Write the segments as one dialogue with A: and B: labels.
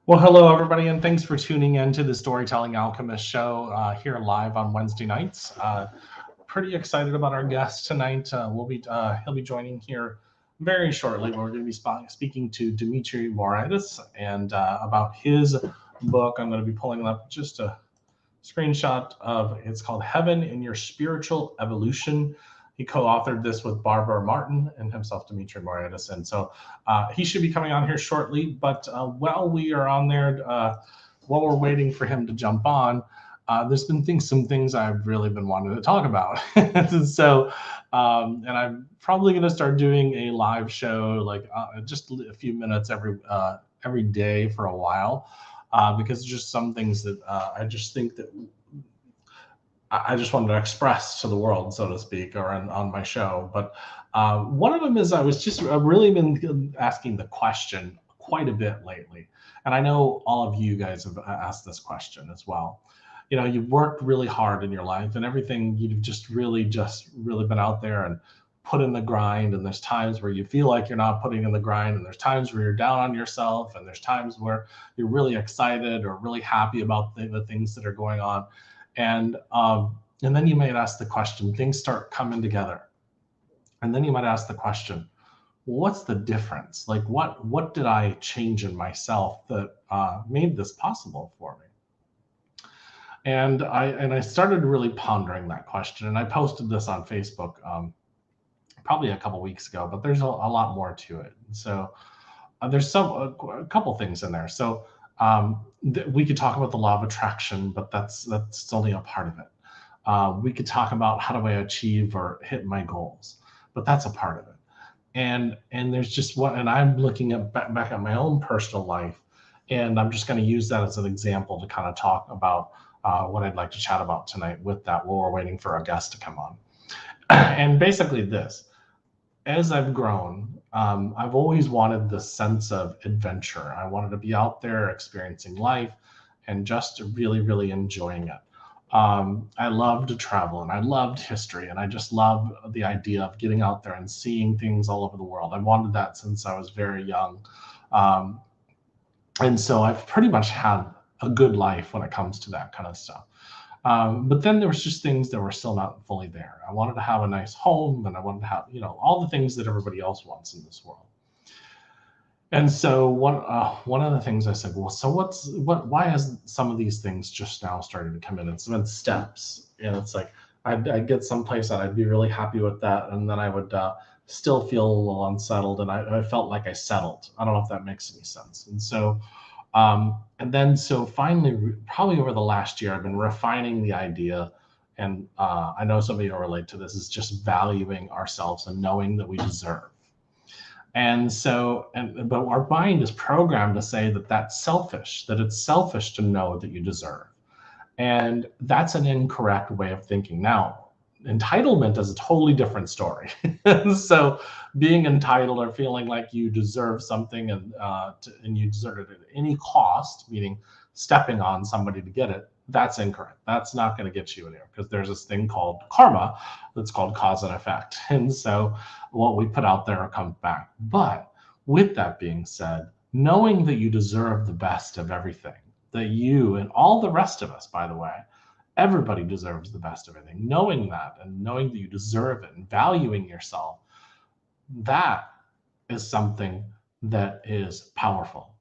A: Well, hello, everybody, and thanks for tuning in to the Storytelling Alchemist show here live on Wednesday nights. Pretty excited about our guest tonight. He'll be joining here very shortly. We're going to be speaking to Dimitri Moridis and about his book. I'm going to be pulling up just a screenshot of it's called Heaven in Your Spiritual Evolution. He co-authored this with Barbara Martin and himself, Dimitri Moridis. And so he should be coming on here shortly. But while we are on there, while we're waiting for him to jump on, there's been some things I've really been wanting to talk about. And I'm probably going to start doing a live show, like just a few minutes every day for a while. Because there's just some things that I just think that I just wanted to express to the world, so to speak, or on my show. But one of them is I've really been asking the question quite a bit lately. And I know all of you guys have asked this question as well. You know, you've worked really hard in your life and everything, you've just really been out there and put in the grind. And there's times where you feel like you're not putting in the grind. And there's times where you're down on yourself. And there's times where you're really excited or really happy about the things that are going on. And then you might ask the question, things start coming together. And then you might ask the question, what's the difference? Like, what did I change in myself that made this possible for me? And I started really pondering that question. And I posted this on Facebook probably a couple weeks ago, but there's a lot more to it. So there's a couple things in there. So we could talk about the law of attraction, but that's only a part of it. We could talk about how do I achieve or hit my goals, but that's a part of it. And there's just and I'm looking at back at my own personal life, and I'm just going to use that as an example to kind of talk about what I'd like to chat about tonight with that while we're waiting for our guest to come on. And basically this, as I've grown, I've always wanted this sense of adventure. I wanted to be out there experiencing life and just really, really enjoying it. I loved to travel and I loved history, and I just loved the idea of getting out there and seeing things all over the world. I wanted that since I was very young. And so I've pretty much had a good life when it comes to that kind of stuff. But then there was just things that were still not fully there. I wanted to have a nice home, and I wanted to have, all the things that everybody else wants in this world. And so one of the things I said, well, so why has some of these things just now started to come in? It's been steps, and it's like I'd get someplace and I'd be really happy with that, and then I would still feel a little unsettled, and I felt like I settled. I don't know if that makes any sense. And so so finally, probably over the last year, I've been refining the idea, and I know some of you will relate to this, is just valuing ourselves and knowing that we deserve. But our mind is programmed to say that that's selfish, that it's selfish to know that you deserve. And that's an incorrect way of thinking. Now, entitlement is a totally different story. So being entitled or feeling like you deserve something and you deserve it at any cost, meaning stepping on somebody to get it, that's incorrect. That's not going to get you anywhere, because there's this thing called karma that's called cause and effect. And so what we put out there comes back. But with that being said, knowing that you deserve the best of everything, that you and all the rest of us, by the way, everybody deserves the best of everything. Knowing that and knowing that you deserve it and valuing yourself, that is something that is powerful.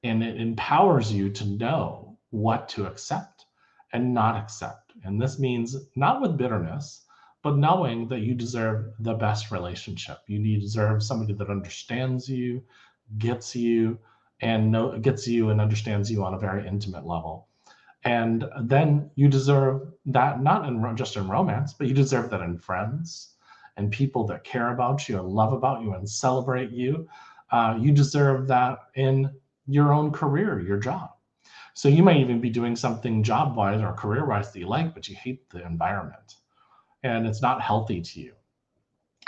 A: And it empowers you to know what to accept and not accept. And this means not with bitterness, but knowing that you deserve the best relationship. You deserve somebody that understands you, gets you, and understands you on a very intimate level. And then you deserve that not just in romance, but you deserve that in friends and people that care about you and love about you and celebrate you. You deserve that in your own career, your job. So you might even be doing something job-wise or career-wise that you like, but you hate the environment and it's not healthy to you.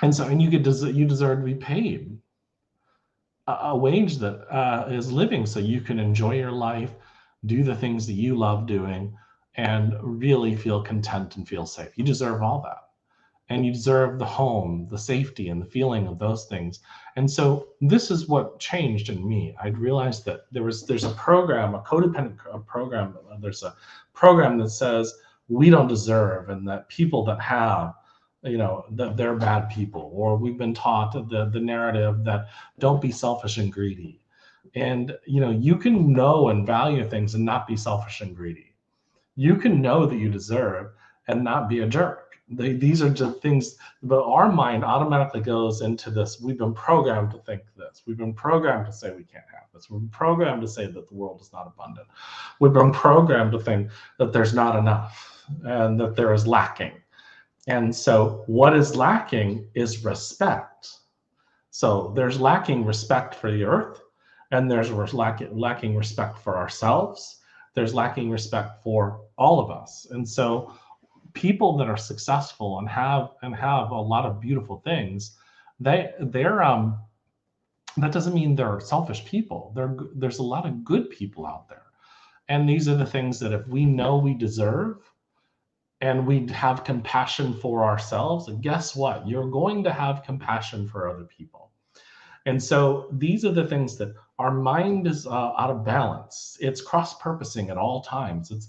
A: And you deserve to be paid a wage that is living, so you can enjoy your life, do the things that you love doing, and really feel content and feel safe. You deserve all that. and you deserve the home, the safety, and the feeling of those things. And so this is what changed in me. I realized that there's a program, a codependent program. There's a program that says we don't deserve, and that people that have, that they're bad people, or we've been taught the narrative that don't be selfish and greedy. And you can know and value things and not be selfish and greedy. You can know that you deserve and not be a jerk. These are just things, but our mind automatically goes into this. We've been programmed to think this. We've been programmed to say we can't have this. We've been programmed to say that the world is not abundant. We've been programmed to think that there's not enough and that there is lacking. And so what is lacking is respect. So there's lacking respect for the earth, and there's lacking respect for ourselves. There's lacking respect for all of us. And so people that are successful and have a lot of beautiful things, they're that doesn't mean they're selfish people. There's a lot of good people out there. And these are the things that if we know we deserve and we have compassion for ourselves, and guess what? You're going to have compassion for other people. And so these are the things that our mind is out of balance. It's cross-purposing at all times. It's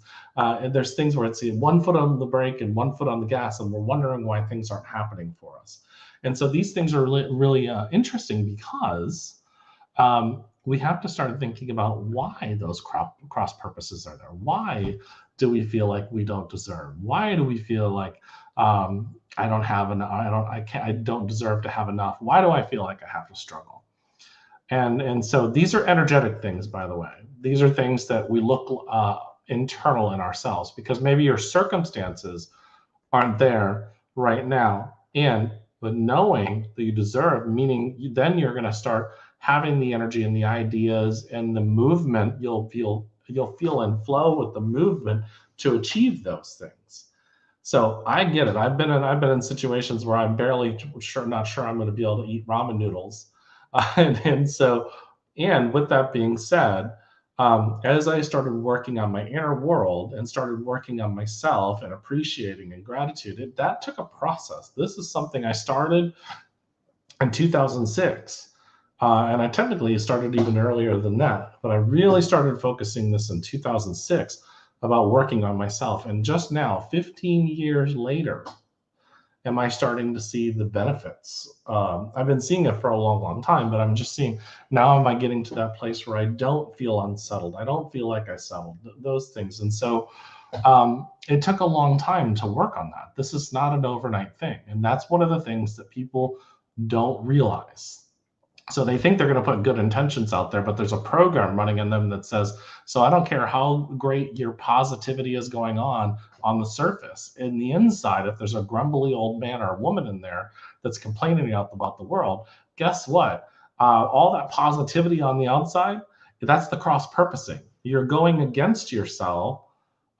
A: there's things where it's 1 foot on the brake and 1 foot on the gas, and we're wondering why things aren't happening for us. And so these things are really interesting, because we have to start thinking about why those cross purposes are there. Why do we feel like we don't deserve? Why do we feel like I don't have enough? I don't deserve to have enough. Why do I feel like I have to struggle? And so these are energetic things, by the way. These are things that we look internal in ourselves, because maybe your circumstances aren't there right now. But knowing that you deserve, meaning then you're going to start having the energy and the ideas and the movement. You'll feel and flow with the movement to achieve those things. So I get it. I've been in situations where I'm barely not sure I'm going to be able to eat ramen noodles, and with that being said, as I started working on my inner world and started working on myself and appreciating and gratitude, that took a process. This is something I started in 2006. And I technically started even earlier than that, but I really started focusing this in 2006 about working on myself. And just now, 15 years later, am I starting to see the benefits. I've been seeing it for a long time, but I'm just seeing now, am I getting to that place where I don't feel unsettled? I don't feel like I settled, those things. And so it took a long time to work on that. This is not an overnight thing. And that's one of the things that people don't realize. So they think they're going to put good intentions out there, but there's a program running in them that says, so I don't care how great your positivity is going on the surface. In the inside, if there's a grumbly old man or woman in there that's complaining about the world, guess what? All that positivity on the outside, that's the cross-purposing. You're going against yourself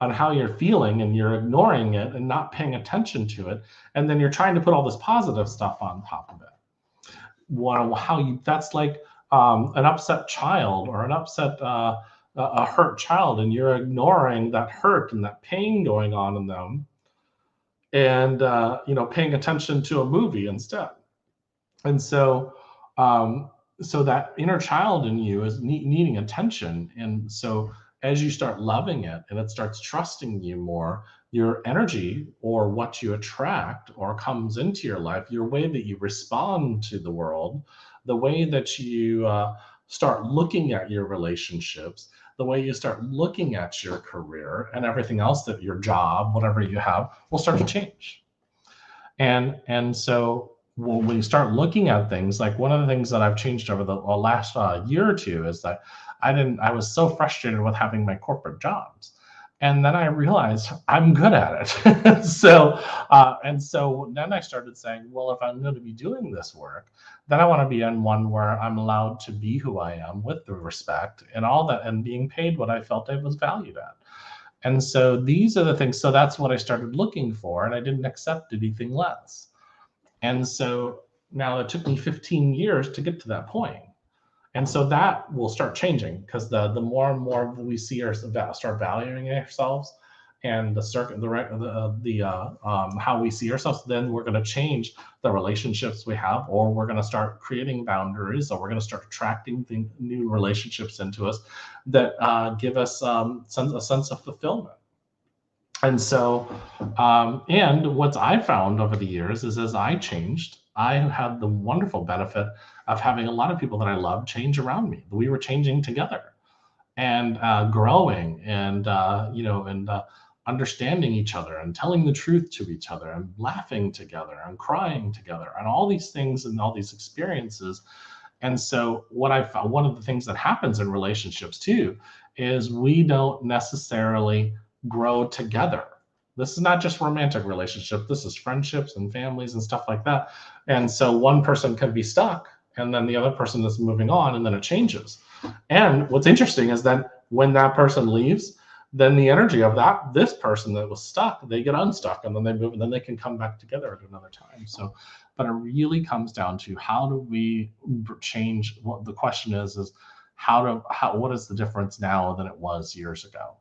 A: on how you're feeling, and you're ignoring it and not paying attention to it. And then you're trying to put all this positive stuff on top of it. That's like an upset child or an upset a hurt child, and you're ignoring that hurt and that pain going on in them, and paying attention to a movie instead. And so that inner child in you is needing attention. And so as you start loving it and it starts trusting you more, your energy, or what you attract or comes into your life, your way that you respond to the world, the way that you start looking at your relationships, the way you start looking at your career and everything else, that your job, whatever you have, will start to change. And so when you start looking at things, like one of the things that I've changed over the last year or two is that I was so frustrated with having my corporate jobs. And then I realized I'm good at it. So then I started saying, well, if I'm going to be doing this work, then I want to be in one where I'm allowed to be who I am with the respect and all that, and being paid what I felt I was valued at. And so these are the things. So that's what I started looking for, and I didn't accept anything less. And so now it took me 15 years to get to that point. And so that will start changing, because the more and more we see start valuing ourselves and the circuit, how we see ourselves, then we're going to change the relationships we have, or we're going to start creating boundaries, or we're going to start attracting new relationships into us that give us a sense of fulfillment. And so, and what I found over the years is as I changed, I had the wonderful benefit of having a lot of people that I love change around me. We were changing together and growing and, understanding each other and telling the truth to each other and laughing together and crying together and all these things and all these experiences. And so what I found, one of the things that happens in relationships too, is we don't necessarily grow together. This is not just romantic relationship. This is friendships and families and stuff like that. And so one person can be stuck and then the other person is moving on and then it changes. And what's interesting is that when that person leaves, then the energy of this person that was stuck, they get unstuck and then they move and then they can come back together at another time. So, but it really comes down to how do we change? What the question is what is the difference now than it was years ago?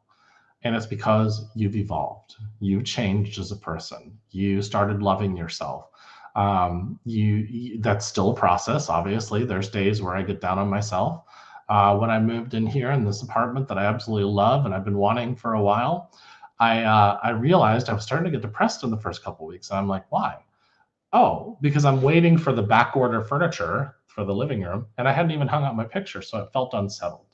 A: And it's because you've evolved, you've changed as a person, you started loving yourself. That's still a process. Obviously, there's days where I get down on myself. When I moved in here in this apartment that I absolutely love and I've been wanting for a while, I realized I was starting to get depressed in the first couple of weeks. And I'm like, why? Oh, because I'm waiting for the back order furniture for the living room, and I hadn't even hung out my picture, so it felt unsettled.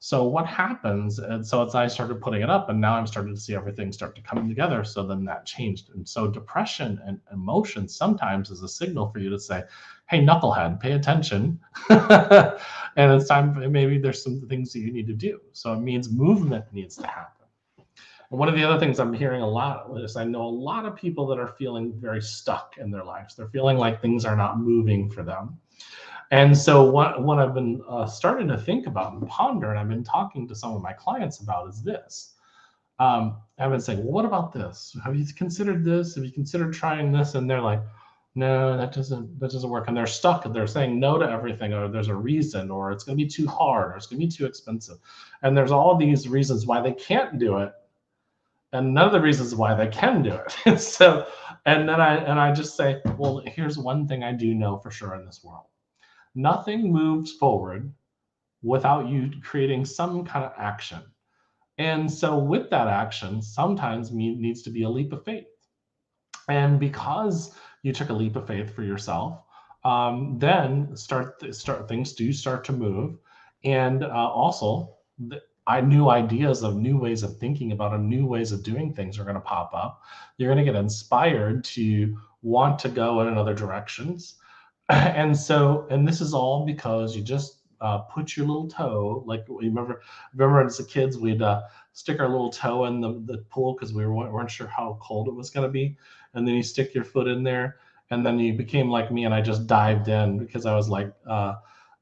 A: So what happens, and so as I started putting it up, and now I'm starting to see everything start to come together, so then that changed. And so depression and emotion sometimes is a signal for you to say, hey, knucklehead, pay attention. And it's time, maybe there's some things that you need to do. So it means movement needs to happen. And one of the other things I'm hearing a lot is I know a lot of people that are feeling very stuck in their lives. They're feeling like things are not moving for them. And so what I've been starting to think about and ponder, and I've been talking to some of my clients about, is this. I've been saying, well, what about this? Have you considered this? Have you considered trying this? And they're like, no, that doesn't work. And they're stuck. They're saying no to everything, or there's a reason, or it's going to be too hard, or it's going to be too expensive. And there's all these reasons why they can't do it, and none of the reasons why they can do it. And so, and then I just say, well, here's one thing I do know for sure in this world. Nothing moves forward without you creating some kind of action. And so with that action, sometimes needs to be a leap of faith. And because you took a leap of faith for yourself, then things do start to move. And also, new ideas of new ways of thinking about and new ways of doing things are going to pop up. You're going to get inspired to want to go in other directions. And this is all because you just put your little toe, like remember as kids, we'd stick our little toe in the pool because we weren't sure how cold it was going to be. And then you stick your foot in there, and then you became like me, and I just dived in because I was like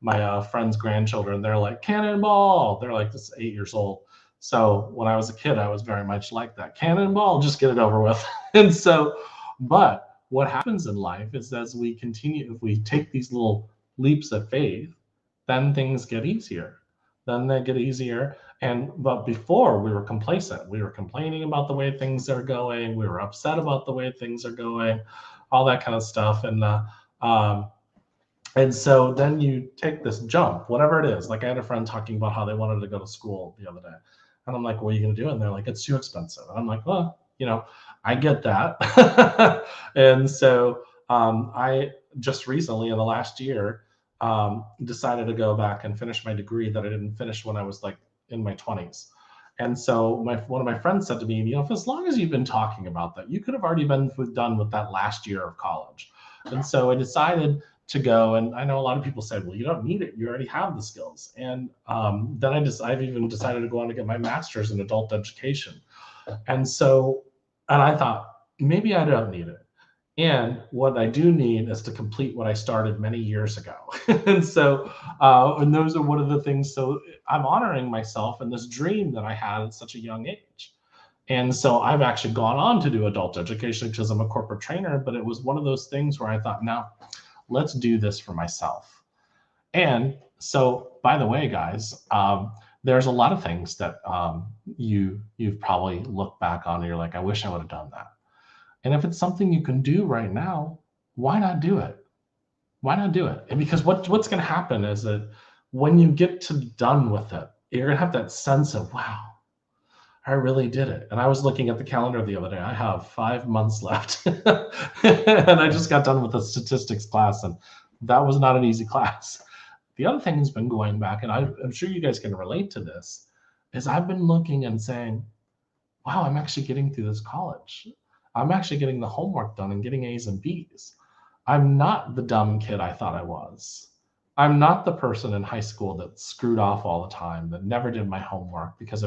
A: my friend's grandchildren. They're like, Cannonball. They're like this 8 years old. So when I was a kid, I was very much like that. Cannonball, just get it over with. And so, but what happens in life is as we continue, if we take these little leaps of faith, then things get easier. Then they get easier. But before, we were complacent. We were complaining about the way things are going. We were upset about the way things are going, all that kind of stuff. And so then you take this jump, whatever it is. Like I had a friend talking about how they wanted to go to school the other day. And I'm like, what are you going to do? And they're like, it's too expensive. And I'm like, well, I get that. And so I just recently in the last year decided to go back and finish my degree that I didn't finish when I was like in my 20s. And so one of my friends said to me, if as long as you've been talking about that, you could have already been done with that last year of college. And so I decided to go, and I know a lot of people said, well, you don't need it. You already have the skills. And then I've even decided to go on to get my master's in adult education. And I thought, maybe I don't need it. And what I do need is to complete what I started many years ago. And so, and those are one of the things. So I'm honoring myself and this dream that I had at such a young age. And so I've actually gone on to do adult education because I'm a corporate trainer, but it was one of those things where I thought, now let's do this for myself. And so, by the way, guys, there's a lot of things that you've probably looked back on and you're like, I wish I would have done that. And if it's something you can do right now, why not do it? Why not do it? And because what's going to happen is that when you get done with it, you're going to have that sense of, wow, I really did it. And I was looking at the calendar the other day. I have 5 months left. And I just got done with a statistics class, and that was not an easy class. The other thing has been going back, and I'm sure you guys can relate to this, is I've been looking and saying, wow, I'm actually getting through this college. I'm actually getting the homework done and getting A's and B's. I'm not the dumb kid I thought I was. I'm not the person in high school that screwed off all the time, that never did my homework because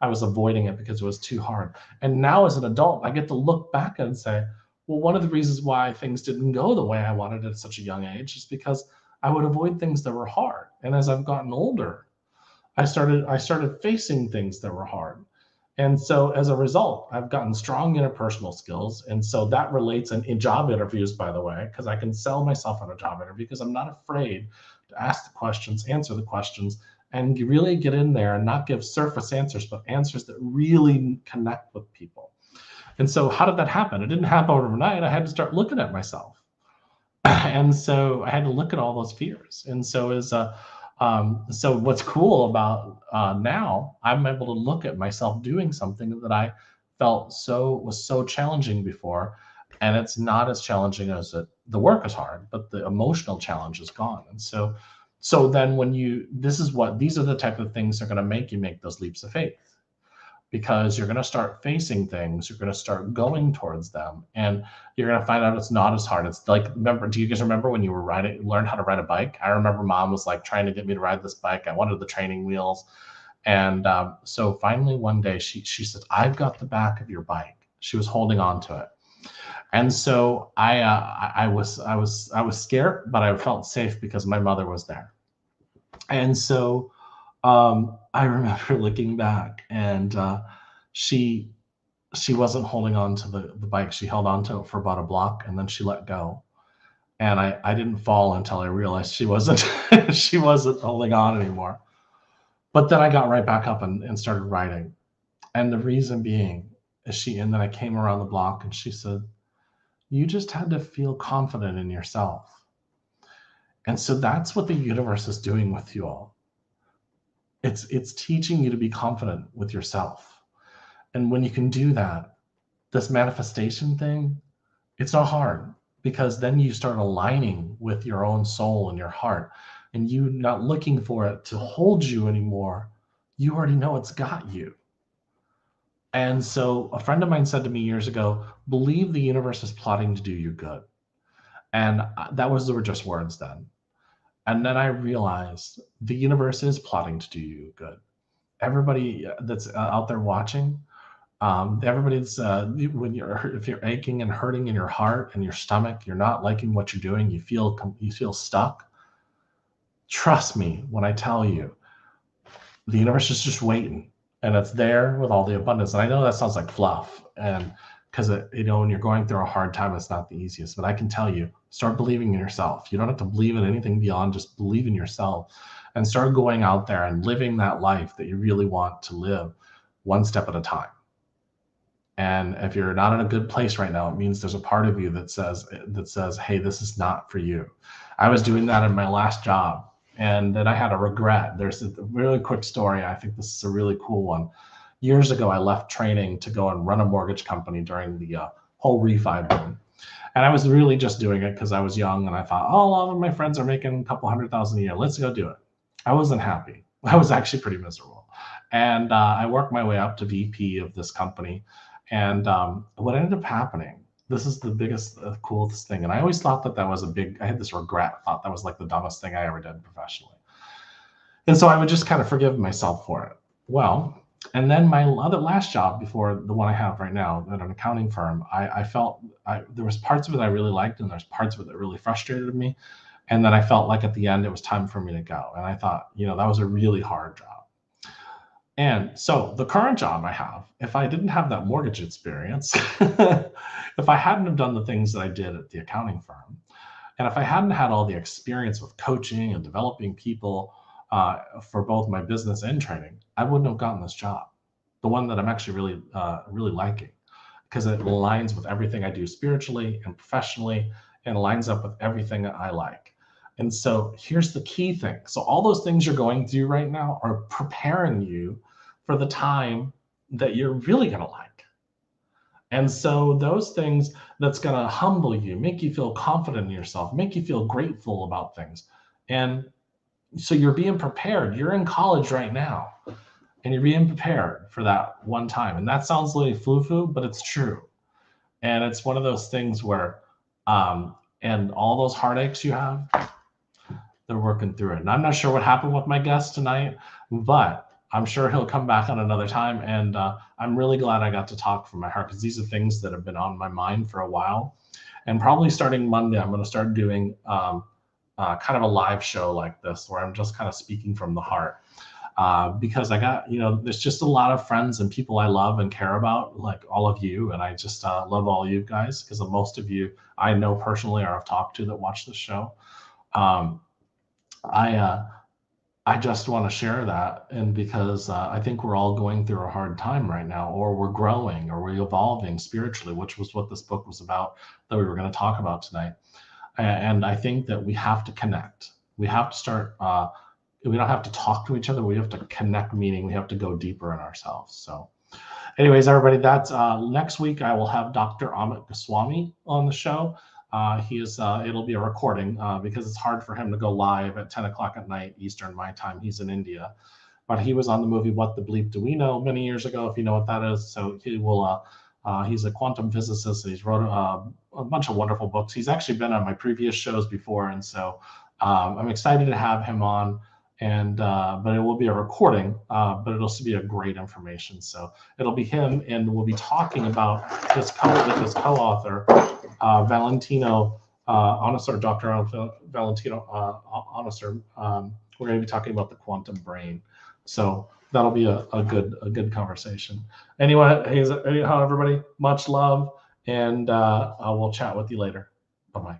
A: I was avoiding it because it was too hard. And now as an adult, I get to look back and say, well, one of the reasons why things didn't go the way I wanted at such a young age is because I would avoid things that were hard. And as I've gotten older, I started facing things that were hard. And so as a result, I've gotten strong interpersonal skills. And so that relates in job interviews, by the way, because I can sell myself on a job interview because I'm not afraid to ask the questions, answer the questions, and really get in there and not give surface answers, but answers that really connect with people. And so how did that happen? It didn't happen overnight. I had to start looking at myself. And so I had to look at all those fears. And so so what's cool about now, I'm able to look at myself doing something that I felt was so challenging before, and it's not as challenging as the work is hard, but the emotional challenge is gone. And so then these are the type of things that are going to make you make those leaps of faith, because you're going to start facing things, you're going to start going towards them, and you're going to find out it's not as hard. It's like, do you guys remember when you learned how to ride a bike? I remember mom was like trying to get me to ride this bike. I wanted the training wheels. And so finally one day she said, I've got the back of your bike. She was holding on to it. And so I was scared, but I felt safe because my mother was there. And so I remember looking back, and she wasn't holding on to the bike. She held on to it for about a block, and then she let go. And I didn't fall until I realized she wasn't she wasn't holding on anymore. But then I got right back up and started riding. And the reason being is and then I came around the block, and she said, you just had to feel confident in yourself. And so that's what the universe is doing with you all. It's teaching you to be confident with yourself. And when you can do that, this manifestation thing, it's not hard, because then you start aligning with your own soul and your heart, and you not looking for it to hold you anymore. You already know it's got you. And so a friend of mine said to me years ago, believe the universe is plotting to do you good. And they were just words then. And then I realized the universe is plotting to do you good. Everybody that's out there watching, everybody that's if you're aching and hurting in your heart and your stomach, you're not liking what you're doing, you feel stuck. Trust me when I tell you, the universe is just waiting, and it's there with all the abundance. And I know that sounds like fluff, and because when you're going through a hard time, it's not the easiest. But I can tell you, start believing in yourself. You don't have to believe in anything beyond, just believe in yourself, and start going out there and living that life that you really want to live, one step at a time. And if you're not in a good place right now, it means there's a part of you that says, hey, this is not for you. I was doing that in my last job, and then I had a regret. There's a really quick story. I think this is a really cool one. Years ago, I left training to go and run a mortgage company during the whole refi boom. And I was really just doing it because I was young, and I thought, oh, a lot of my friends are making a couple $100,000 a year. Let's go do it. I wasn't happy. I was actually pretty miserable. And I worked my way up to VP of this company. And what ended up happening, this is the biggest, coolest thing. And I always thought that was I had this regret, thought that was like the dumbest thing I ever did professionally. And so I would just kind of forgive myself for it. Well, and then my last job before the one I have right now at an accounting firm, I felt there was parts of it I really liked, and there's parts of it that really frustrated me. And then I felt like at the end, it was time for me to go. And I thought, that was a really hard job. And so the current job I have, if I didn't have that mortgage experience, if I hadn't have done the things that I did at the accounting firm, and if I hadn't had all the experience with coaching and developing people, for both my business and training, I wouldn't have gotten this job, the one that I'm actually really liking, because it aligns with everything I do spiritually and professionally, and lines up with everything that I like. And so here's the key thing. So all those things you're going through right now are preparing you for the time that you're really going to like. And so those things that's going to humble you, make you feel confident in yourself, make you feel grateful about things. And so you're being prepared. You're in college right now, and you're being prepared for that one time. And that sounds like foo-foo, but it's true. And it's one of those things where, and all those heartaches you have, they're working through it. And I'm not sure what happened with my guest tonight, but I'm sure he'll come back on another time. And I'm really glad I got to talk from my heart, because these are things that have been on my mind for a while. And probably starting Monday, I'm going to start doing kind of a live show like this, where I'm just kind of speaking from the heart. Because I got, there's just a lot of friends and people I love and care about, like all of you. And I just love all you guys, because most of you I know personally or I've talked to that watch the show. I just want to share that. And because I think we're all going through a hard time right now, or we're growing, or we're evolving spiritually, which was what this book was about that we were going to talk about tonight. And I think that we have to connect. We have to start, we don't have to talk to each other. We have to connect, meaning we have to go deeper in ourselves. So anyways, everybody, that's next week. I will have Dr. Amit Goswami on the show. It'll be a recording because it's hard for him to go live at 10 o'clock at night Eastern, my time. He's in India, but he was on the movie What the Bleep Do We Know many years ago, if you know what that is. So he will, he's a quantum physicist, and he's wrote a bunch of wonderful books. He's actually been on my previous shows before. And so I'm excited to have him on. And but it will be a recording, but it'll also be a great information. So it'll be him, and we'll be talking about his co-author, Valentino Onisor, Dr. Valentino Onisor. We're going to be talking about the quantum brain. So that'll be a good conversation. Anyway, anyhow, everybody, much love, and I will chat with you later. Bye-bye.